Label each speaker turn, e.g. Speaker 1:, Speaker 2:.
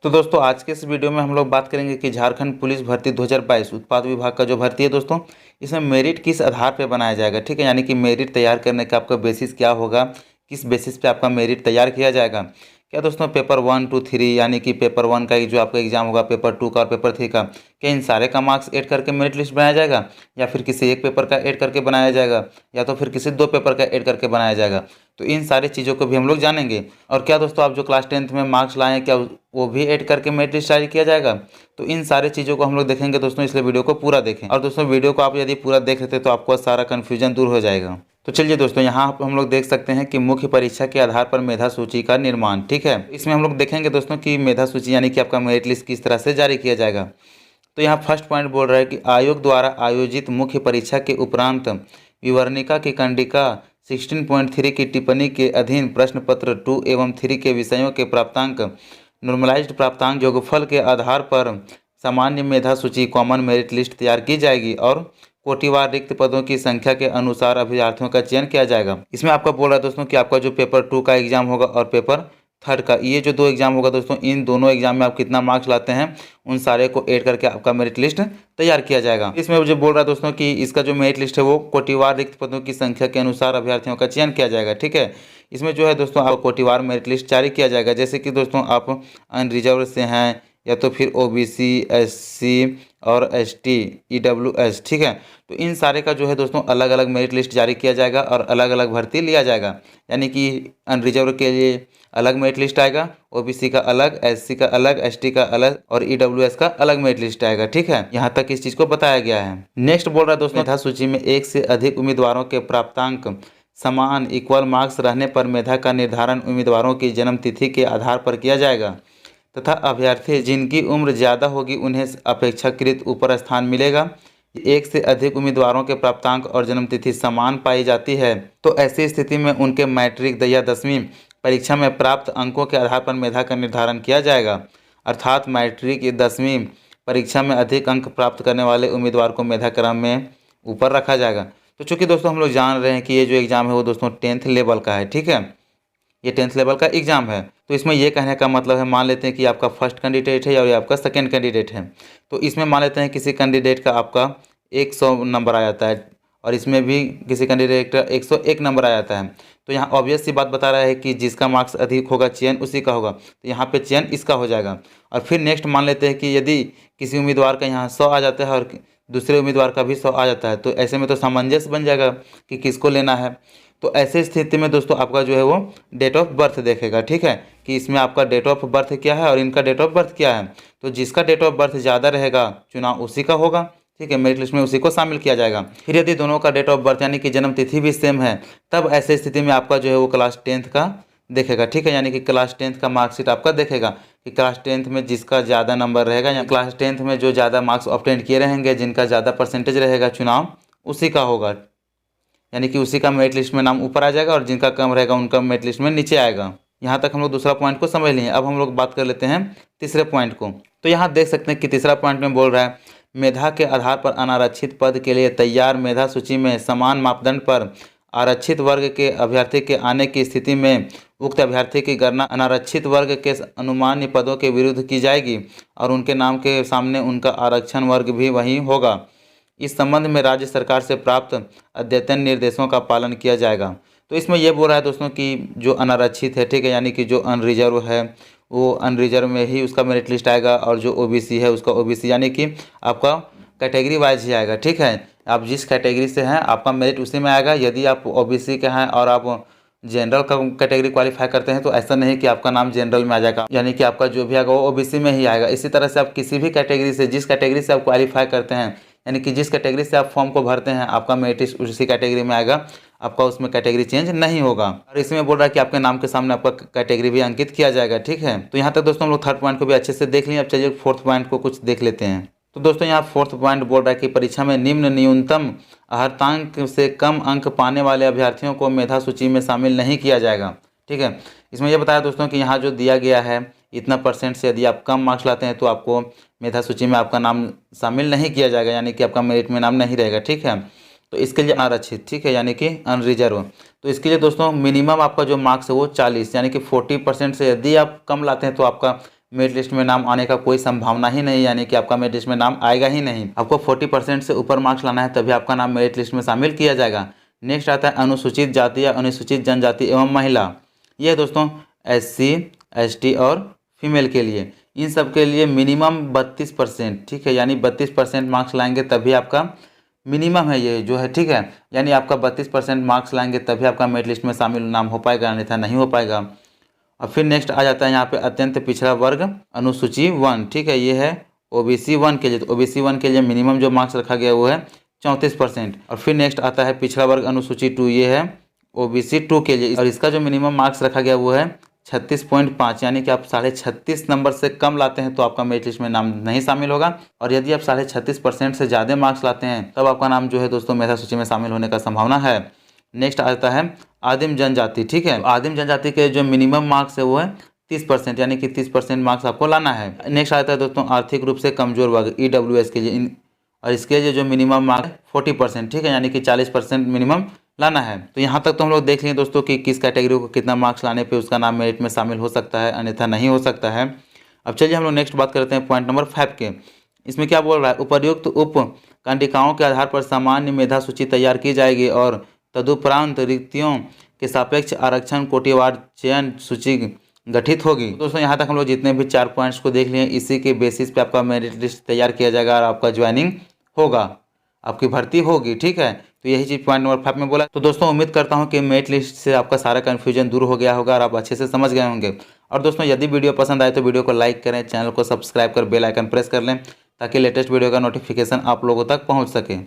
Speaker 1: तो दोस्तों आज के इस वीडियो में हम लोग बात करेंगे कि झारखंड पुलिस भर्ती 2022 उत्पाद विभाग का जो भर्ती है दोस्तों, इसमें मेरिट किस आधार पे बनाया जाएगा। ठीक है, यानी कि मेरिट तैयार करने का आपका बेसिस क्या होगा, किस बेसिस पे आपका मेरिट तैयार किया जाएगा। क्या दोस्तों पेपर 1, 2, 3 यानी कि पेपर 1 का जो आपका एग्जाम होगा, पेपर 2 का और पेपर 3 का, क्या इन सारे का मार्क्स ऐड करके मेरिट लिस्ट बनाया जाएगा, या फिर किसी एक पेपर का ऐड करके बनाया जाएगा, या तो फिर किसी 2 पेपर का ऐड करके बनाया जाएगा। तो इन सारी चीज़ों को भी हम लोग जानेंगे। और क्या दोस्तों आप जो क्लास 10th में मार्क्स लाए हैं, क्या वो भी ऐड करके मेरिट लिस्ट जारी किया जाएगा। तो इन सारी चीज़ों को हम लोग देखेंगे दोस्तों, इसलिए वीडियो को पूरा देखें। और दोस्तों वीडियो को आप यदि पूरा देख लेते तो आपको सारा कन्फ्यूजन दूर हो जाएगा। तो चलिए दोस्तों, यहाँ हम लोग देख सकते हैं कि मुख्य परीक्षा के आधार पर मेधा सूची का निर्माण। ठीक है, इसमें हम लोग देखेंगे दोस्तों कि मेधा सूची यानी कि आपका मेरिट लिस्ट किस तरह से जारी किया जाएगा। तो यहाँ फर्स्ट पॉइंट बोल रहा है कि आयोग द्वारा आयोजित मुख्य परीक्षा के उपरांत विवरणिका की कंडिका 16.3 की टिप्पणी के अधीन प्रश्न पत्र 2 एवं 3 के विषयों के प्राप्तांक नॉर्मलाइज्ड प्राप्तांक योगफल के आधार पर सामान्य मेधा सूची कॉमन मेरिट लिस्ट तैयार की जाएगी और कोटिवार रिक्त पदों की संख्या के अनुसार अभ्यर्थियों का चयन किया जाएगा। इसमें आपका बोल रहा है दोस्तों कि आपका जो पेपर 2 का एग्जाम होगा और पेपर 3 का, ये जो 2 एग्जाम होगा दोस्तों, इन दोनों एग्जाम में आप कितना मार्क्स लाते हैं उन सारे को ऐड करके आपका मेरिट लिस्ट तैयार किया जाएगा। इसमें मुझे बोल रहा है दोस्तों कि इसका जो मेरिट लिस्ट है वो कोटिवार रिक्त पदों की संख्या के अनुसार अभ्यर्थियों का चयन किया जाएगा। ठीक है, इसमें जो है दोस्तों आप कोटिवार मेरिट लिस्ट जारी किया जाएगा। जैसे कि दोस्तों आप अनरिजर्व से हैं, या तो फिर OBC, SC और ST, EWS। ठीक है, तो इन सारे का जो है दोस्तों अलग अलग मेरिट लिस्ट जारी किया जाएगा और अलग अलग भर्ती लिया जाएगा। यानी कि अनरिजर्व के लिए अलग मेरिट लिस्ट आएगा, OBC का अलग, SC का अलग, ST का अलग और EWS का अलग मेरिट लिस्ट आएगा। ठीक है, यहाँ तक इस चीज़ को बताया गया है। नेक्स्ट बोल रहा है दोस्तों, मेधा सूची में एक से अधिक उम्मीदवारों के प्राप्तांक समान इक्वल मार्क्स रहने पर मेधा का निर्धारण उम्मीदवारों की जन्म तिथि के आधार पर किया जाएगा तथा अभ्यर्थी जिनकी उम्र ज़्यादा होगी उन्हें अपेक्षाकृत ऊपर स्थान मिलेगा। एक से अधिक उम्मीदवारों के प्राप्तांक और जन्मतिथि समान पाई जाती है तो ऐसी स्थिति में उनके मैट्रिक या 10वीं परीक्षा में प्राप्त अंकों के आधार पर मेधा का निर्धारण किया जाएगा। अर्थात मैट्रिक या 10वीं परीक्षा में अधिक अंक प्राप्त करने वाले उम्मीदवार को मेधा क्रम में ऊपर रखा जाएगा। तो चूँकि दोस्तों हम लोग जान रहे हैं कि ये जो एग्ज़ाम है वो दोस्तों 10th लेवल का है। ठीक है, ये 10th लेवल का एग्ज़ाम है। तो इसमें ये कहने का मतलब है, मान लेते हैं कि आपका फर्स्ट कैंडिडेट है और ये आपका सेकंड कैंडिडेट है। तो इसमें मान लेते हैं किसी कैंडिडेट का आपका 100 नंबर आ जाता है और इसमें भी किसी कैंडिडेट का 101 नंबर आ जाता है। तो यहाँ ऑब्वियस सी बात बता रहा है कि जिसका मार्क्स अधिक होगा चयन उसी का होगा, तो यहाँ पे चयन इसका हो जाएगा। और फिर नेक्स्ट मान लेते हैं कि यदि किसी उम्मीदवार का यहाँ 100 आ जाता है और दूसरे उम्मीदवार का भी 100 आ जाता है, तो ऐसे में तो सामंजस्य बन जाएगा कि किसको लेना है। तो ऐसे स्थिति में दोस्तों आपका जो है वो डेट ऑफ बर्थ देखेगा। ठीक है, कि इसमें आपका डेट ऑफ बर्थ क्या है और इनका डेट ऑफ बर्थ क्या है। तो जिसका डेट ऑफ बर्थ ज़्यादा रहेगा चुनाव उसी का होगा। ठीक है, मेरिट लिस्ट में उसी को शामिल किया जाएगा। फिर यदि दोनों का डेट ऑफ बर्थ यानी कि जन्म तिथि भी सेम है, तब ऐसे स्थिति में आपका जो है वो क्लास 10th का देखेगा। ठीक है, यानी कि क्लास 10th का मार्कशीट आपका देखेगा कि क्लास 10th में जिसका ज़्यादा नंबर रहेगा या क्लास 10th में जो ज़्यादा मार्क्स ऑब्टेन किए रहेंगे, जिनका ज़्यादा परसेंटेज रहेगा चुनाव उसी का होगा। यानी कि उसी का मेरिट लिस्ट में नाम ऊपर आ जाएगा और जिनका कम रहेगा उनका मेरिट लिस्ट में नीचे आएगा। यहाँ तक हम लोग दूसरा पॉइंट को समझ लिए। अब हम लोग बात कर लेते हैं तीसरे पॉइंट को। तो यहाँ देख सकते हैं कि तीसरा पॉइंट में बोल रहा है, मेधा के आधार पर अनारक्षित पद के लिए तैयार मेधा सूची में समान मापदंड पर आरक्षित वर्ग के अभ्यर्थी के आने की स्थिति में उक्त अभ्यर्थी की गणना अनारक्षित वर्ग के अनुमान्य पदों के विरुद्ध की जाएगी और उनके नाम के सामने उनका आरक्षण वर्ग भी वही होगा। इस संबंध में राज्य सरकार से प्राप्त अद्यतन निर्देशों का पालन किया जाएगा। तो इसमें यह बोल रहा है दोस्तों कि जो अनारक्षित है, ठीक है, यानी कि जो अनरिजर्व है वो अनरिजर्व में ही उसका मेरिट लिस्ट आएगा और जो OBC है उसका OBC यानी कि आपका कैटेगरी वाइज ही आएगा। ठीक है, आप जिस कैटेगरी से हैं आपका मेरिट उसी में आएगा। यदि आप OBC के हैं और आप जनरल का कैटेगरी क्वालिफाई करते हैं तो ऐसा नहीं कि आपका नाम जनरल में आ जाएगा, यानी कि आपका जो भी आएगा वो OBC में ही आएगा। इसी तरह से आप किसी भी कैटेगरी से, जिस कैटेगरी से आप क्वालिफाई करते हैं, यानी कि जिस कैटेगरी से आप फॉर्म को भरते हैं, आपका मेरिट उसी कैटेगरी में आएगा, आपका उसमें कैटेगरी चेंज नहीं होगा। और इसमें बोल रहा है कि आपके नाम के सामने आपका कैटेगरी भी अंकित किया जाएगा। ठीक है, तो यहाँ तक दोस्तों हम लोग थर्ड पॉइंट को भी अच्छे से देख लिए। अब चलिए फोर्थ पॉइंट को कुछ देख लेते हैं। तो दोस्तों यहाँ फोर्थ पॉइंट बोल रहा है कि परीक्षा में निम्न न्यूनतम अर्हतांक से कम अंक पाने वाले अभ्यर्थियों को मेधा सूची में शामिल नहीं किया जाएगा। ठीक है, इसमें यह बताया दोस्तों कि यहाँ जो दिया गया है इतना % से यदि आप कम मार्क्स लाते हैं तो आपको मेधा सूची में आपका नाम शामिल नहीं किया जाएगा, यानी कि आपका मेरिट में नाम नहीं रहेगा। ठीक है, तो इसके लिए आरक्षित, ठीक है, यानी कि अनरिजर्व। तो इसके लिए दोस्तों मिनिमम आपका जो मार्क्स है वो 40 यानी कि 40% से यदि आप कम लाते हैं तो आपका मेरिट लिस्ट में नाम आने का कोई संभावना ही नहीं, यानी कि आपका मेरिट लिस्ट में नाम आएगा ही नहीं। आपको 40% से ऊपर मार्क्स लाना है तभी आपका नाम मेरिट लिस्ट में शामिल किया जाएगा। नेक्स्ट आता है अनुसूचित जाति या अनुसूचित जनजाति एवं महिला। ये है दोस्तों SC ST और फीमेल के लिए। इन सब के लिए मिनिमम 32%, ठीक है, यानी 32% मार्क्स लाएंगे तभी आपका मिनिमम है ये जो है, ठीक है, यानी आपका 32% मार्क्स लाएंगे तभी आपका मेरिट लिस्ट में शामिल नाम हो पाएगा, अन्यथा नहीं हो पाएगा। और फिर नेक्स्ट आ जाता है यहाँ पे अत्यंत पिछड़ा वर्ग अनुसूची 1, ठीक है, ये है OBC 1 के लिए। तो OBC 1 के लिए मिनिमम जो मार्क्स रखा गया वो है 34%। और फिर नेक्स्ट आता है पिछड़ा वर्ग अनुसूची 2, ये है OBC 2 के लिए, और इसका जो मिनिमम मार्क्स रखा गया वो है 36.5, यानी कि आप 36.5 नंबर से कम लाते हैं तो आपका मेरिट लिस्ट में नाम नहीं शामिल होगा, और यदि आप 36.5% से ज़्यादा मार्क्स लाते हैं तब आपका नाम जो है दोस्तों मेधा सूची में शामिल होने का संभावना है। नेक्स्ट आता है आदिम जनजाति, ठीक है, आदिम जनजाति के जो मिनिमम मार्क्स है वो है 30%, यानी कि 30% मार्क्स आपको लाना है। नेक्स्ट आता है दोस्तों आर्थिक रूप से कमजोर वर्ग EWS के लिए, और इसके लिए जो मिनिमम मार्क्स 40%, ठीक है, यानी कि 40% मिनिमम लाना है। तो यहाँ तक तो हम लोग देख लेंगे दोस्तों कि किस कैटेगरी को कितना मार्क्स लाने पे उसका नाम मेरिट में शामिल हो सकता है, अन्यथा नहीं हो सकता है। अब चलिए हम लोग नेक्स्ट बात करते हैं पॉइंट नंबर 5 के। इसमें क्या बोल रहा है, उपर्युक्त उप कंडिकाओं के आधार पर सामान्य मेधा सूची तैयार की जाएगी और तदुपरांत रिक्तियों के सापेक्ष आरक्षण कोटिवार चयन सूची गठित होगी। दोस्तों यहाँ तक हम लोग जितने भी 4 पॉइंट्स को देख लिए, इसी के बेसिस पे आपका मेरिट लिस्ट तैयार किया जाएगा और आपका ज्वाइनिंग होगा, आपकी भर्ती होगी, ठीक है। तो यही चीज़ पॉइंट नंबर 5 में बोला। तो दोस्तों उम्मीद करता हूँ कि मेरिट लिस्ट से आपका सारा कन्फ्यूजन दूर हो गया होगा और आप अच्छे से समझ गए होंगे। और दोस्तों यदि वीडियो पसंद आए तो वीडियो को लाइक करें, चैनल को सब्सक्राइब कर बेल आइकन प्रेस कर लें ताकि लेटेस्ट वीडियो का नोटिफिकेशन आप लोगों तक पहुँच सके।